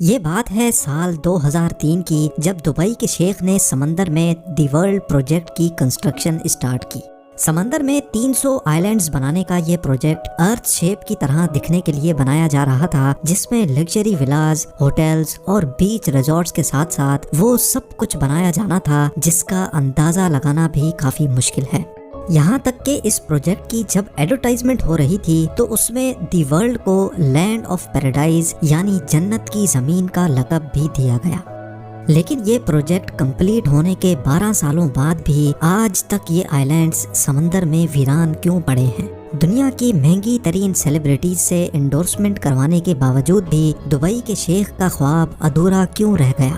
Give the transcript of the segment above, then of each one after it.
یہ بات ہے سال 2003 کی، جب دبئی کے شیخ نے سمندر میں دی ورلڈ پروجیکٹ کی کنسٹرکشن اسٹارٹ کی۔ سمندر میں 300 آئلینڈز بنانے کا یہ پروجیکٹ ارتھ شیپ کی طرح دکھنے کے لیے بنایا جا رہا تھا، جس میں لگژری ولاز، ہوٹلز اور بیچ ریزورٹس کے ساتھ ساتھ وہ سب کچھ بنایا جانا تھا جس کا اندازہ لگانا بھی کافی مشکل ہے۔ یہاں تک کہ اس پروجیکٹ کی جب ایڈورٹائزمنٹ ہو رہی تھی تو اس میں دی ورلڈ کو لینڈ آف پیراڈائز یعنی جنت کی زمین کا لقب بھی دیا گیا۔ لیکن یہ پروجیکٹ کمپلیٹ ہونے کے 12 سالوں بعد بھی آج تک یہ آئلینڈز سمندر میں ویران کیوں پڑے ہیں؟ دنیا کی مہنگی ترین سیلیبریٹیز سے انڈورسمنٹ کروانے کے باوجود بھی دبئی کے شیخ کا خواب ادھورا کیوں رہ گیا؟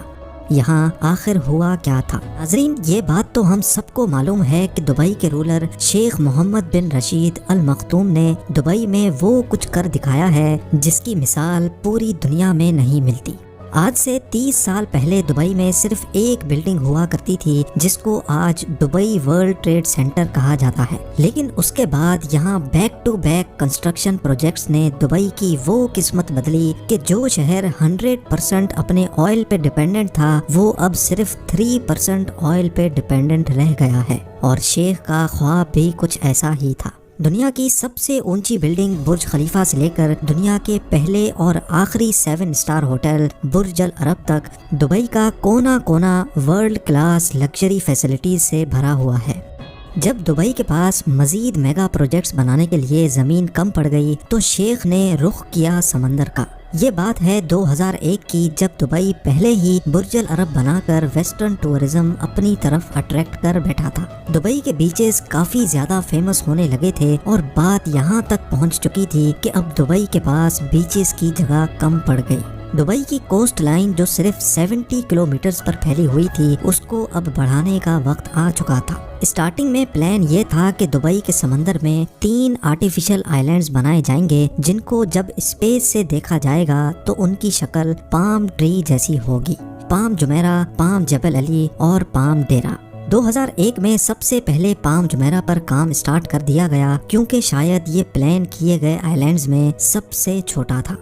یہاں آخر ہوا کیا تھا؟ ناظرین، یہ بات تو ہم سب کو معلوم ہے کہ دبئی کے رولر شیخ محمد بن رشید المختوم نے دبئی میں وہ کچھ کر دکھایا ہے جس کی مثال پوری دنیا میں نہیں ملتی۔ آج سے 30 سال پہلے دبئی میں صرف ایک بلڈنگ ہوا کرتی تھی جس کو آج دبئی ورلڈ ٹریڈ سینٹر کہا جاتا ہے، لیکن اس کے بعد یہاں back to back construction projects نے دبئی کی وہ قسمت بدلی کہ جو شہر 100% اپنے آئل پہ ڈیپینڈنٹ تھا وہ اب صرف 3% آئل پہ ڈیپینڈنٹ رہ گیا ہے۔ اور شیخ کا خواب بھی کچھ ایسا ہی تھا۔ دنیا کی سب سے اونچی بلڈنگ برج خلیفہ سے لے کر دنیا کے پہلے اور آخری 7 سٹار ہوٹل برج العرب تک دبئی کا کونا کونا ورلڈ کلاس لگژری فیسلٹیز سے بھرا ہوا ہے۔ جب دبئی کے پاس مزید میگا پروجیکٹس بنانے کے لیے زمین کم پڑ گئی تو شیخ نے رخ کیا سمندر کا۔ یہ بات ہے 2001 کی، جب دبئی پہلے ہی برج العرب بنا کر ویسٹرن ٹورزم اپنی طرف اٹریکٹ کر بیٹھا تھا۔ دبئی کے بیچز کافی زیادہ فیمس ہونے لگے تھے اور بات یہاں تک پہنچ چکی تھی کہ اب دبئی کے پاس بیچز کی جگہ کم پڑ گئی۔ دبئی کی کوسٹ لائن جو صرف 70 کلومیٹرز پر پھیلی ہوئی تھی اس کو اب بڑھانے کا وقت آ چکا تھا۔ اسٹارٹنگ میں پلان یہ تھا کہ دبئی کے سمندر میں 3 آرٹیفیشل آئلینڈز بنائے جائیں گے جن کو جب اسپیس سے دیکھا جائے گا تو ان کی شکل پام ٹری جیسی ہوگی۔ پام جمیرہ، پام جبل علی اور پام ڈیرا۔ 2001 میں سب سے پہلے پام جمیرہ پر کام اسٹارٹ کر دیا گیا کیونکہ شاید یہ پلان کیے گئے آئلینڈز میں سب سے چھوٹا تھا۔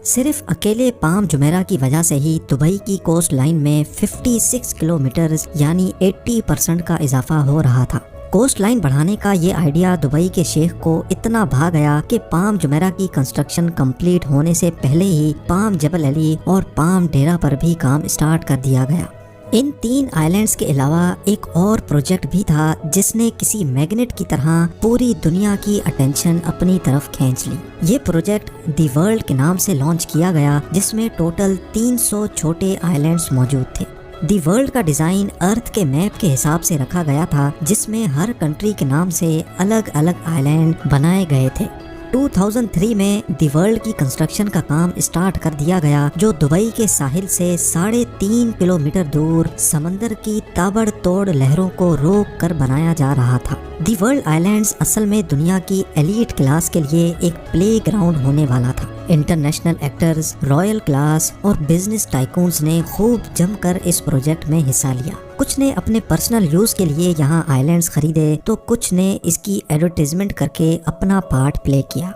صرف اکیلے پام جمیرہ کی وجہ سے ہی دبئی کی کوسٹ لائن میں 56 کلومیٹرز یعنی 80% کا اضافہ ہو رہا تھا۔ کوسٹ لائن بڑھانے کا یہ آئیڈیا دبئی کے شیخ کو اتنا بھا گیا کہ پام جمیرہ کی کنسٹرکشن کمپلیٹ ہونے سے پہلے ہی پام جبل علی اور پام ڈیرا پر بھی کام اسٹارٹ کر دیا گیا۔ ان 3 آئلینڈز کے علاوہ ایک اور پروجیکٹ بھی تھا جس نے کسی میگنیٹ کی طرح پوری دنیا کی اٹینشن اپنی طرف کھینچ لی۔ یہ پروجیکٹ دی ورلڈ کے نام سے لانچ کیا گیا جس میں ٹوٹل 300 چھوٹے آئلینڈز موجود تھے۔ دی ورلڈ کا ڈیزائن ارتھ کے میپ کے حساب سے رکھا گیا تھا جس میں ہر کنٹری کے نام سے الگ الگ آئلینڈ بنائے گئے تھے۔ 2003 میں دی ورلڈ کی کنسٹرکشن کا کام اسٹارٹ کر دیا گیا جو دبئی کے ساحل سے 3.5 کلومیٹر دور سمندر کی تابڑ توڑ لہروں کو روک کر بنایا جا رہا تھا۔ دی ورلڈ آئلینڈز اصل میں دنیا کی ایلیٹ کلاس کے لیے ایک پلے گراؤنڈ ہونے والا تھا۔ انٹرنیشنل ایکٹرز، رائل کلاس اور بزنس ٹائکونز نے خوب جم کر اس پروجیکٹ میں حصہ لیا۔ کچھ نے اپنے پرسنل یوز کے لیے یہاں آئلینڈز خریدے تو کچھ نے اس کی ایڈورٹائزمنٹ کر کے اپنا پارٹ پلے کیا۔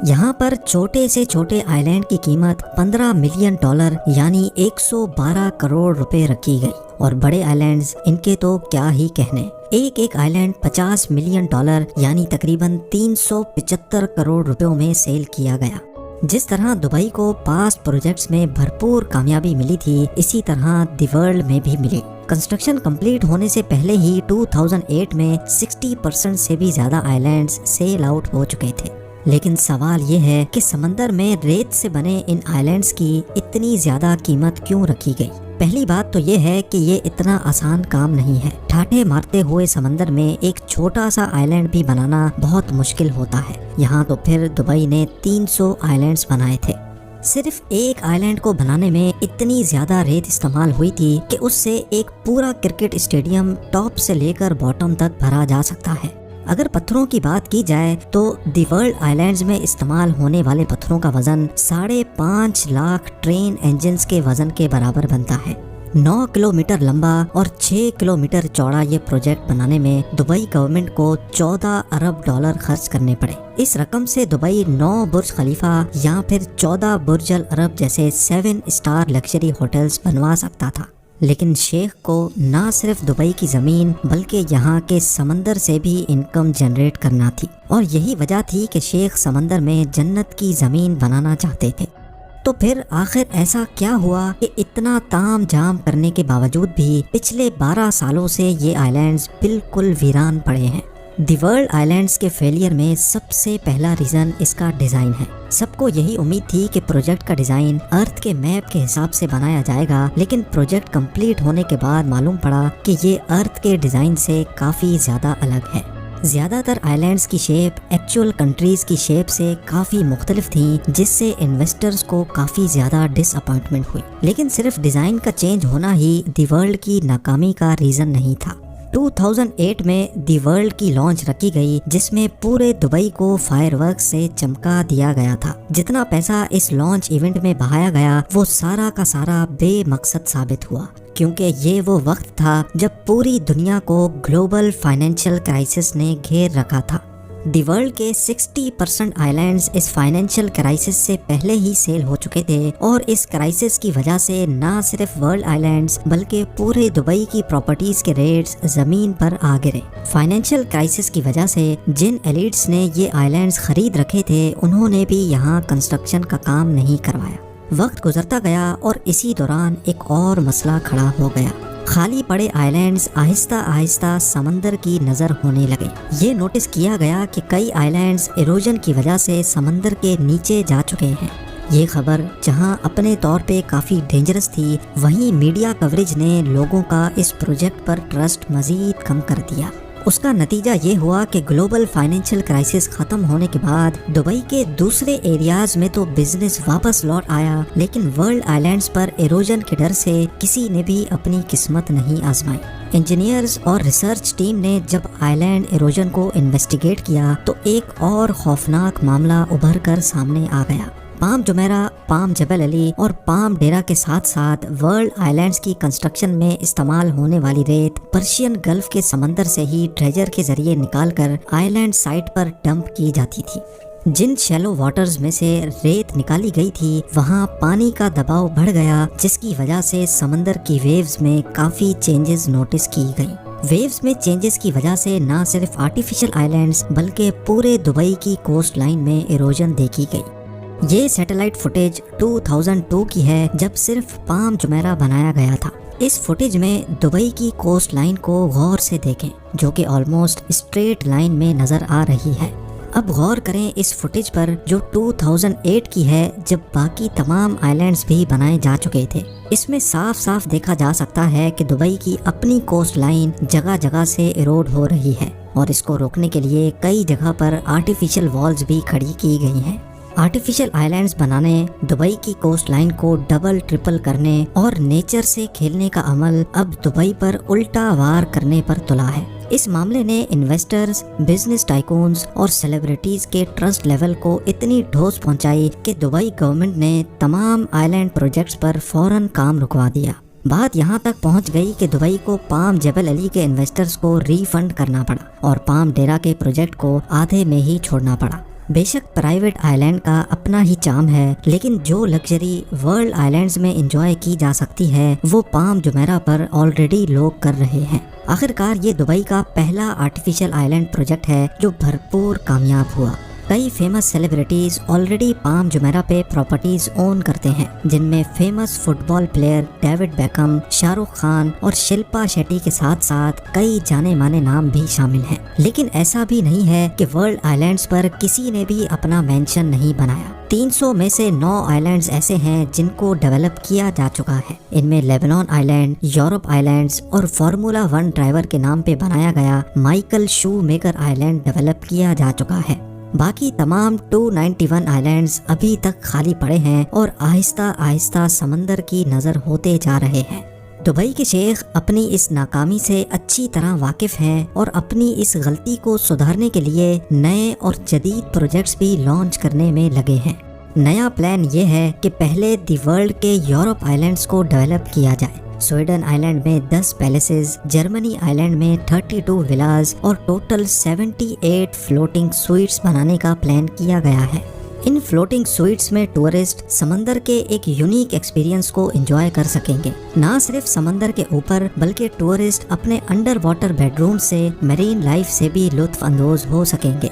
یہاں پر چھوٹے سے چھوٹے آئلینڈ کی قیمت $15 ملین یعنی 112 کروڑ روپے رکھی گئی، اور بڑے آئلینڈز ان کے تو کیا ہی کہنے۔ ایک آئلینڈ $50 ملین یعنی تقریباً 375 کروڑ روپیوں میں سیل کیا گیا۔ جس طرح دبئی کو پاس پروجیکٹس میں بھرپور کامیابی ملی تھی اسی طرح دی ورلڈ میں بھی ملی۔ کنسٹرکشن کمپلیٹ ہونے سے پہلے ہی 2008 میں 60% سے بھی زیادہ آئلینڈز سیل آؤٹ ہو چکے تھے۔ لیکن سوال یہ ہے کہ سمندر میں ریت سے بنے ان آئلینڈز کی اتنی زیادہ قیمت کیوں رکھی گئی؟ پہلی بات تو یہ ہے کہ یہ اتنا آسان کام نہیں ہے۔ ٹھاٹھے مارتے ہوئے سمندر میں ایک چھوٹا سا آئلینڈ بھی بنانا بہت مشکل ہوتا ہے۔ یہاں تو پھر دبئی نے 300 آئلینڈز بنائے تھے۔ صرف ایک آئلینڈ کو بنانے میں اتنی زیادہ ریت استعمال ہوئی تھی کہ اس سے ایک پورا کرکٹ اسٹیڈیم ٹاپ سے لے کر باٹم تک بھرا جا سکتا ہے۔ اگر پتھروں کی بات کی جائے تو دی ورلڈ آئلینڈز میں استعمال ہونے والے پتھروں کا وزن 5.5 لاکھ ٹرین انجنز کے وزن کے برابر بنتا ہے۔ 9 किलोमीटर लंबा और 6 किलोमीटर चौड़ा ये प्रोजेक्ट बनाने में दुबई गवर्नमेंट को 14 अरब डॉलर खर्च करने पड़े। इस रकम से दुबई 9 बुर्ज खलीफा या फिर 14 बुर्ज अल अरब जैसे 7 स्टार लग्जरी होटल्स बनवा सकता था। लेकिन शेख को ना सिर्फ दुबई की ज़मीन बल्कि यहाँ के समंदर से भी इनकम जनरेट करना थी, और यही वजह थी कि शेख समंदर में जन्नत की ज़मीन बनाना चाहते थे। तो फिर आखिर ऐसा क्या हुआ कि इतना ताम झाम करने के बावजूद भी पिछले 12 सालों से ये आइलैंड्स बिल्कुल वीरान पड़े हैं। दी वर्ल्ड आइलैंड्स के फेलियर में सबसे पहला रीज़न इसका डिज़ाइन है। सबको यही उम्मीद थी कि प्रोजेक्ट का डिज़ाइन अर्थ के मैप के हिसाब से बनाया जाएगा, लेकिन प्रोजेक्ट कंप्लीट होने के बाद मालूम पड़ा कि ये अर्थ के डिज़ाइन से काफ़ी ज़्यादा अलग है। ज़्यादातर आइलैंड्स की शेप एक्चुअल कंट्रीज़ की शेप से काफ़ी मुख्तलिफ थी, जिससे इन्वेस्टर्स को काफ़ी ज़्यादा डिसअपॉइंटमेंट हुई। लेकिन सिर्फ डिज़ाइन का चेंज होना ही दी वर्ल्ड की नाकामी का रीज़न नहीं था। 2008 में दी वर्ल्ड की लॉन्च रखी गई, जिसमें पूरे दुबई को फायरवर्क्स से चमका दिया गया था। जितना पैसा इस लॉन्च इवेंट में बहाया गया वो सारा का सारा बेमकसद साबित हुआ, क्योंकि ये वो वक्त था जब पूरी दुनिया को ग्लोबल फाइनेंशियल क्राइसिस ने घेर रखा था। दी वर्ल्ड के 60% आइलैंड्स इस फाइनेंशियल क्राइसिस से पहले ही सेल हो चुके थे, और इस क्राइसिस की वजह से ना सिर्फ वर्ल्ड आइलैंड्स बल्कि पूरे दुबई की प्रॉपर्टीज के रेट्स जमीन पर आ गिरे। फाइनेंशियल क्राइसिस की वजह से जिन एलिट्स ने ये आइलैंड्स खरीद रखे थे उन्होंने भी यहाँ कंस्ट्रक्शन का काम नहीं करवाया। वक्त गुजरता गया और इसी दौरान एक और मसला खड़ा हो गया। खाली पड़े आइलैंड्स आहिस्ता आहिस्ता समंदर की नज़र होने लगे। ये नोटिस किया गया कि कई आइलैंड्स इरोजन की वजह से समंदर के नीचे जा चुके हैं। ये खबर जहां अपने तौर पे काफ़ी डेंजरस थी, वहीं मीडिया कवरेज ने लोगों का इस प्रोजेक्ट पर ट्रस्ट मज़ीद कम कर दिया। उसका नतीजा ये हुआ कि ग्लोबल फाइनेंशियल क्राइसिस खत्म होने के बाद दुबई के दूसरे एरियाज में तो बिजनेस वापस लौट आया, लेकिन वर्ल्ड आइलैंड्स पर इरोजन के डर से किसी ने भी अपनी किस्मत नहीं आजमाई। इंजीनियर्स और रिसर्च टीम ने जब आइलैंड इरोजन को इन्वेस्टिगेट किया तो एक और खौफनाक मामला उभर कर सामने आ गया। पाम जुमेरा, पाम जबल अली और पाम डेरा के साथ साथ वर्ल्ड आइलैंड्स की कंस्ट्रक्शन में इस्तेमाल होने वाली रेत पर्शियन गल्फ के समंदर से ही ट्रेजर के जरिए निकालकर आइलैंड साइट पर डंप की जाती थी। जिन शैलो वाटर्स में से रेत निकाली गई थी वहाँ पानी का दबाव बढ़ गया, जिसकी वजह से समंदर की वेव्स में काफ़ी चेंजेस नोटिस की गई। वेव्स में चेंजेस की वजह से न सिर्फ आर्टिफिशियल आइलैंड्स बल्कि पूरे दुबई की कोस्ट लाइन में इरोजन देखी गई। ये सैटेलाइट फुटेज 2002 की है, जब सिर्फ पाम जुमेरा बनाया गया था। इस फुटेज में दुबई की कोस्ट लाइन को गौर से देखें, जो कि ऑलमोस्ट स्ट्रेट लाइन में नजर आ रही है। अब गौर करें इस फुटेज पर जो 2008 की है, जब बाकी तमाम आइलैंड्स भी बनाए जा चुके थे। इसमें साफ साफ देखा जा सकता है कि दुबई की अपनी कोस्ट लाइन जगह जगह से इरोड हो रही है, और इसको रोकने के लिए कई जगह पर आर्टिफिशियल वॉल्स भी खड़ी की गई हैं। आर्टिफिशियल आइलैंड्स बनाने, दुबई की कोस्ट लाइन को डबल ट्रिपल करने और नेचर से खेलने का अमल अब दुबई पर उल्टा वार करने पर तुला है। इस मामले ने इन्वेस्टर्स, बिजनेस टाइकून्स और सेलिब्रिटीज के ट्रस्ट लेवल को इतनी ठोस पहुंचाई कि दुबई गवर्नमेंट ने तमाम आइलैंड प्रोजेक्ट्स पर फौरन काम रुकवा दिया। बात यहाँ तक पहुँच गई कि दुबई को पाम जबल अली के इन्वेस्टर्स को रिफंड करना पड़ा और पाम डेरा के प्रोजेक्ट को आधे में ही छोड़ना पड़ा। बेशक प्राइवेट आइलैंड का अपना ही चार्म है, लेकिन जो लग्जरी वर्ल्ड आइलैंड्स में एंजॉय की जा सकती है वो पाम जुमेरा पर ऑलरेडी लोग कर रहे हैं। आखिरकार ये दुबई का पहला आर्टिफिशियल आइलैंड प्रोजेक्ट है जो भरपूर कामयाब हुआ। कई famous celebrities already palm Jumeirah पे प्रॉपर्टीज ओन करते हैं, जिनमें famous football player David become, Shahrukh Khan और शिल्पा शेट्टी के साथ साथ कई जाने माने नाम भी शामिल हैं। लेकिन ऐसा भी नहीं है कि वर्ल्ड आइलैंड्स पर किसी ने भी अपना मेंशन नहीं बनाया। 300 में से 9 आइलैंड्स ऐसे हैं जिनको डेवलप किया जा चुका है। इनमें लेबनान आइलैंड, यूरोप आइलैंड्स और फार्मूला 1 ड्राइवर के नाम पे बनाया गया माइकल शू मेकर आइलैंड डेवलप किया जा चुका है। बाकी तमाम 291 आइलैंड्स अभी तक खाली पड़े हैं और आहिस्ता आहिस्ता समंदर की नज़र होते जा रहे हैं। दुबई के शेख अपनी इस नाकामी से अच्छी तरह वाकिफ हैं और अपनी इस गलती को सुधारने के लिए नए और जदीद प्रोजेक्ट्स भी लॉन्च करने में लगे हैं। नया प्लान ये है कि पहले दी वर्ल्ड के यूरोप आइलैंड्स को डेवलप किया जाए, स्वीडन आइलैंड में 10 पैलेसेस, जर्मनी आइलैंड में 32 विलास और टोटल 78 फ्लोटिंग स्वीट्स बनाने का प्लान किया गया है। इन फ्लोटिंग स्वीट्स में टूरिस्ट समंदर के एक यूनिक एक्सपीरियंस को एंजॉय कर सकेंगे। ना सिर्फ समंदर के ऊपर बल्कि टूरिस्ट अपने अंडर वाटर बेडरूम से मैरीन लाइफ से भी लुत्फ अंदोज हो सकेंगे।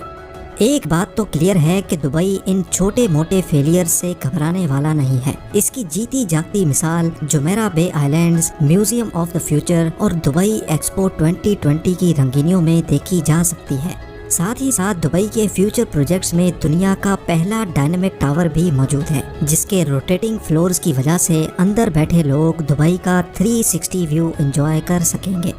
एक बात तो क्लियर है कि दुबई इन छोटे मोटे फेलियर से घबराने वाला नहीं है। इसकी जीती जागती मिसाल Jumeirah Bay islands, museum of the future और दुबई एक्सपो 2020 की रंगीनियों में देखी जा सकती है। साथ ही साथ दुबई के फ्यूचर प्रोजेक्ट्स में दुनिया का पहला डायनेमिक टावर भी मौजूद है, जिसके रोटेटिंग फ्लोर्स की वजह से अंदर बैठे लोग दुबई का 360 व्यू एंजॉय कर सकेंगे।